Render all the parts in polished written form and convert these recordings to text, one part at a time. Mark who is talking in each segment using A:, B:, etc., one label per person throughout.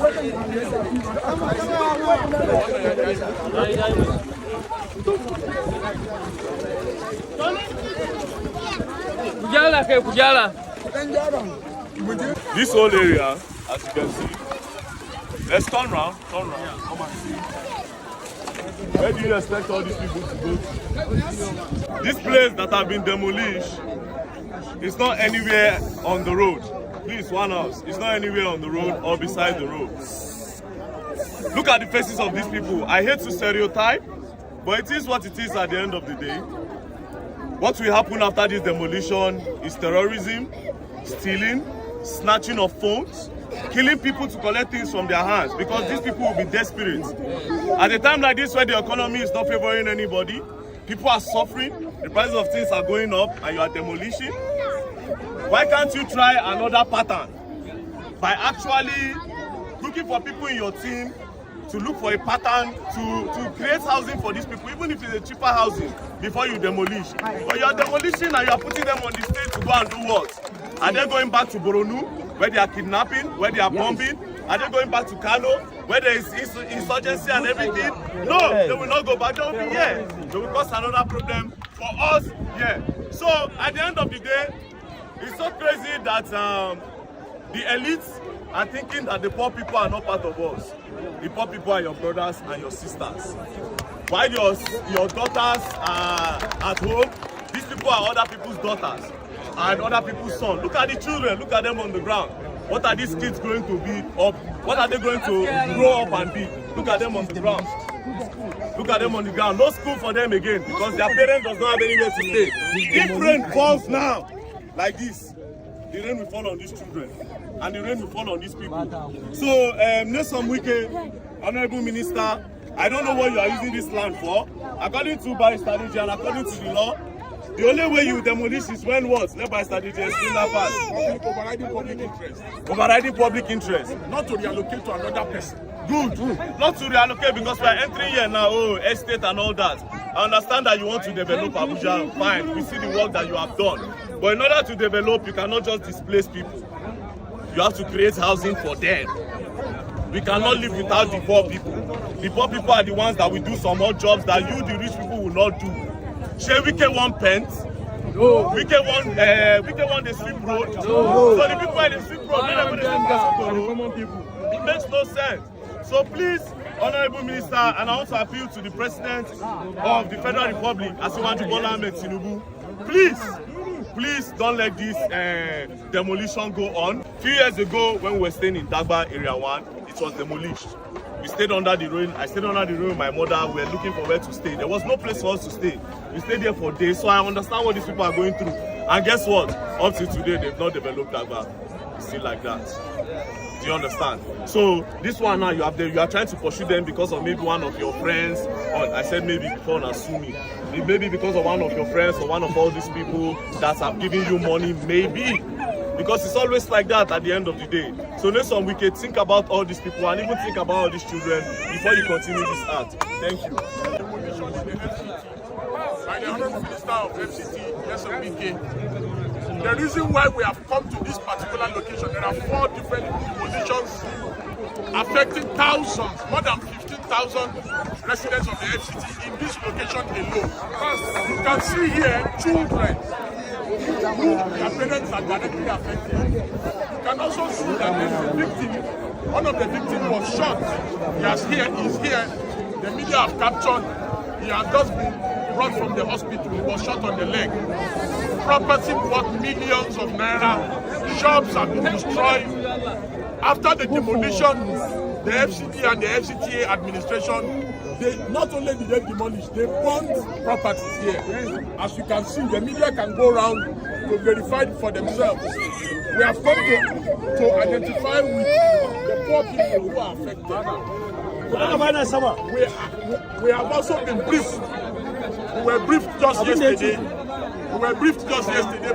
A: This whole area, as you can see, let's turn round, come and see. Where do you expect all these people to go to? This place that have been demolished is not anywhere on the road. Please, one house. It's not anywhere on the road or beside the road. Look at the faces of these people. I hate to stereotype, but it is what it is at the end of the day. What will happen after this demolition is terrorism, stealing, snatching of phones, killing people to collect things from their hands, because these people will be desperate. At a time like this where the economy is not favoring anybody, people are suffering, the prices of things are going up, and you are demolishing. Why can't you try another pattern by actually looking for people in your team to look for a pattern to create housing for these people, even if it's a cheaper housing, before you demolish? But you are demolishing and you are putting them on the stage to go and do what? Are they going back to Boronu, where they are kidnapping, where they are bombing? Are they going back to Kano, where there is insurgency and everything? No, they will not go back. They will be here. They will cause another problem for us here. So at the end of the day, it's so crazy that the elites are thinking that the poor people are not part of us. The poor people are your brothers and your sisters. While your daughters are at home, these people are other people's daughters and other people's sons. Look at the children, look at them on the ground. What are these kids going to be up? What are they going to grow up and be? Look at them on the ground. Look at them on the ground. No school for them again because their parents does not have anywhere to stay. If rain falls now, like this, the rain will fall on these children and the rain will fall on these people. So, Nelson Wike, Honorable Minister, I don't know what you are using this land for. According to by strategy and according to the law, the only way you demolish is when what? Let by strategy explain that part.
B: Overriding public interest.
A: Overriding public interest.
B: Not to reallocate to another person.
A: Good. Not to reallocate because we are entering here now, estate and all that. I understand that you want to develop Abuja, fine. We see the work that you have done. But in order to develop, you cannot just displace people. You have to create housing for them. We cannot live without the poor people. The poor people are the ones that will do some odd jobs that you, the rich people, will not do. Shall Wike want pens? No. Wike want the sweep road? No. So the people in the sweep road, it makes no sense. So please, Honorable Minister, and I also appeal to the President of the Federal Republic, Asiwaju Bola Ahmed Tinubu, please don't let this demolition go on. A few years ago, when we were staying in Dagba Area 1, it was demolished. We stayed under the rain. I stayed under the rain with my mother. We were looking for where to stay. There was no place for us to stay. We stayed there for days, so I understand what these people are going through. And guess what? Up to today, they've not developed Dagba. It's still like that. Do you understand? So this one now, you are trying to pursue them because of maybe one of your friends, or I said maybe before Nasumi. Maybe because of one of your friends or one of all these people that have given you money, maybe. Because it's always like that at the end of the day. So Nelson Wike, think about all these people and even think about all these children before you continue this act. Thank you.
B: By the Honorable Minister of FCT, Nelson Wike, the reason why we have come to this particular location, there are 4 different demolitions affecting thousands, more than 15,000 residents of the FCT in this location alone. You can see here children who their parents are directly affected. You can also see that there is a victim. One of the victims was shot. He is here. The media have captured. He has just been brought from the hospital. He was shot on the leg. Property worth millions of naira. Shops have been destroyed. After the demolition, the FCT and the FCTA administration, they not only did they demolish, they burned properties here. As you can see, the media can go around to verify it for themselves. We have come to identify with the poor people who are affected. We have also been briefed. We were briefed just yesterday.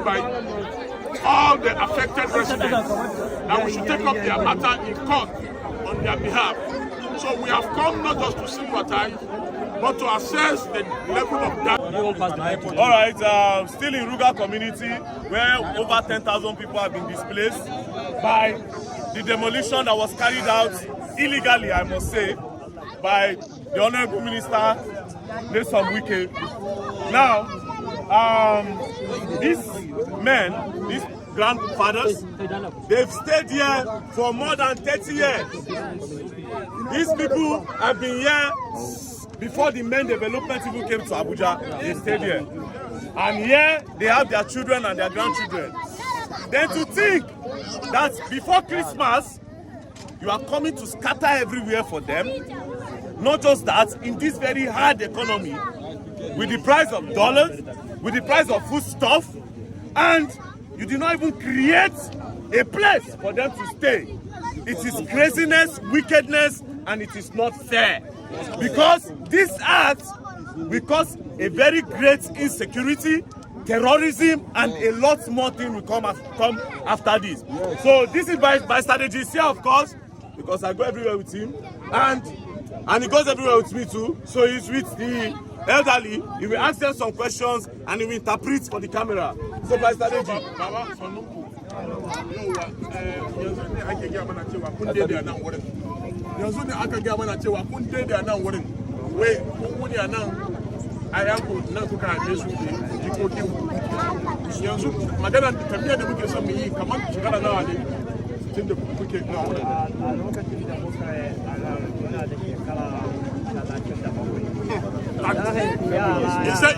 B: By all the affected residents that we should take up their matter in court on their behalf. So we have come not just to sympathize, but to assess the level of damage.
A: All right, still in Ruga community, where over 10,000 people have been displaced by the demolition that was carried out illegally, I must say, by the Honorable Minister, Nelson Wike. Now, these men, these grandfathers, they've stayed here for more than 30 years. These people have been here before the main development even came to Abuja. They stayed here. And here, they have their children and their grandchildren. Then to think that before Christmas, you are coming to scatter everywhere for them. Not just that, in this very hard economy, with the price of dollars, with the price of foodstuff, and you did not even create a place for them to stay. It is craziness, wickedness, and it is not fair. Because this act will cause a very great insecurity, terrorism, and a lot more things will come after this. So this is my strategy here, of course, because I go everywhere with him, and he goes everywhere with me too. So he's with the elderly. He will ask them some questions and he will interpret for the camera. So my strategy.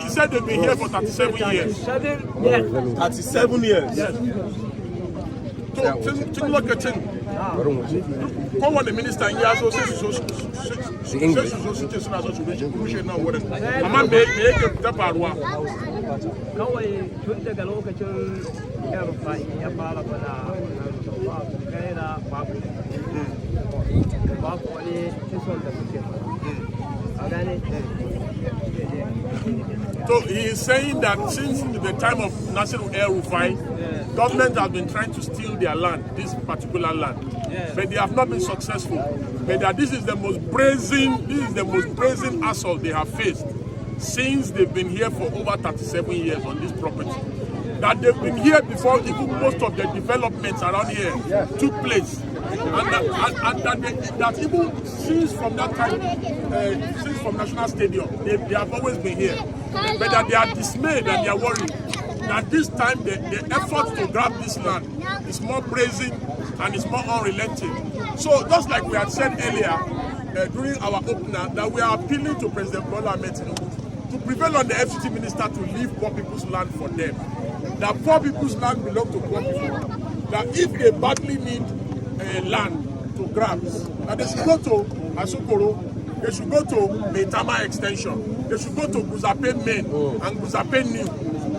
B: He said they've been here for 37 years.
A: 37 years.
B: Yes. So, look at it. Come on, the minister, he has also So he is saying that since the time of National El-Rufai, government have been trying to steal their land, this particular land, but they have not been successful. But that this is the most brazen assault they have faced since they've been here for over 37 years on this property. That they've been here before even most of the developments around here took place. And that even since from that time, since from National Stadium, they have always been here. But that they are dismayed and they are worried that this time the effort to grab this land is more brazen and it's more unrelenting. So just like we had said earlier during our opener, that we are appealing to President Bola Ahmed Tinubu to prevail on the FCT minister to leave poor people's land for them. That poor people's land belong to poor people. That if they badly need land to grab, that they should go to Asokoro, they should go to Maitama Extension, they should go to Guzape Main and Guzape New,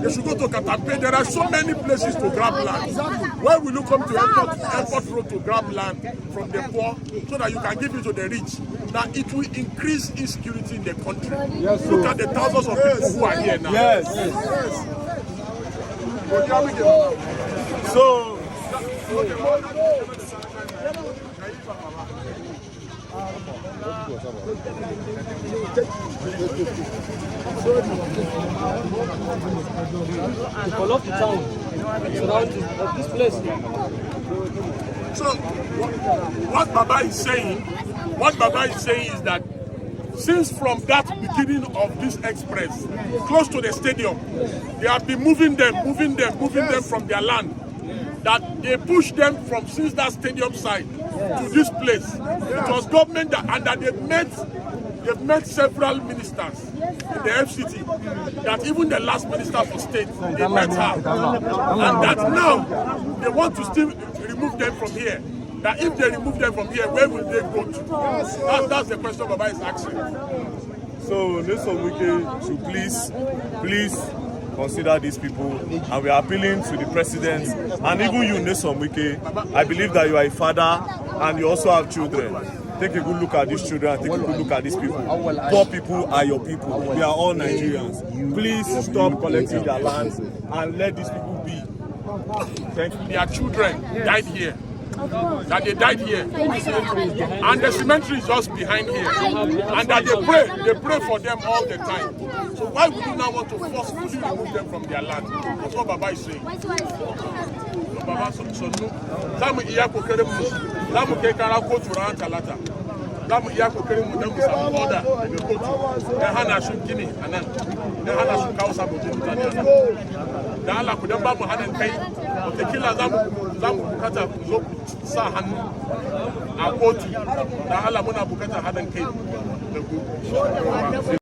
B: they should go to Katampe. There are so many places to grab land. Where will you come to airport road to grab land from the poor so that you can give it to the rich? Now it will increase insecurity in the country. Yes, look at the thousands of people who are here now.
A: Yes. So
C: Follow the town around this place.
B: So what Baba is saying is that since from that beginning of this express, close to the stadium, they have been moving them from their land. That they pushed them from since that stadium side to this place. It was government and that they've met several ministers in the FCT. That even the last minister for state, they met her. And that now they want to still remove them from here. That if they remove them from here, where will they go to? That's the question Baba is asking.
A: So Nelson Wike should please consider these people, and we are appealing to the president and even you, Nelson Wike. I believe that you are a father and you also have children. Take a good look at these children, take a good look at these people. Poor people are your people. We are all Nigerians. Please stop collecting their lands and let these people be. Thank you.
B: Their children died here. That they died here, and the cemetery is just behind here, and that they pray for them all the time. So why would you now want to forcefully remove them from their land? That's what Baba is saying. So Baba, za mu kai kara kotu ranar talata. Za mu iya kokarin mu don mu samu order daga kotu don hana su gini a nan, don hana su kawo sababbin mutane a nan. Da Allah ku don ba mu haɗin kai, wataƙila za mu bukata ku zo ku sa hannu a kotu. Da Allah muna bukatar haɗin kai da ku.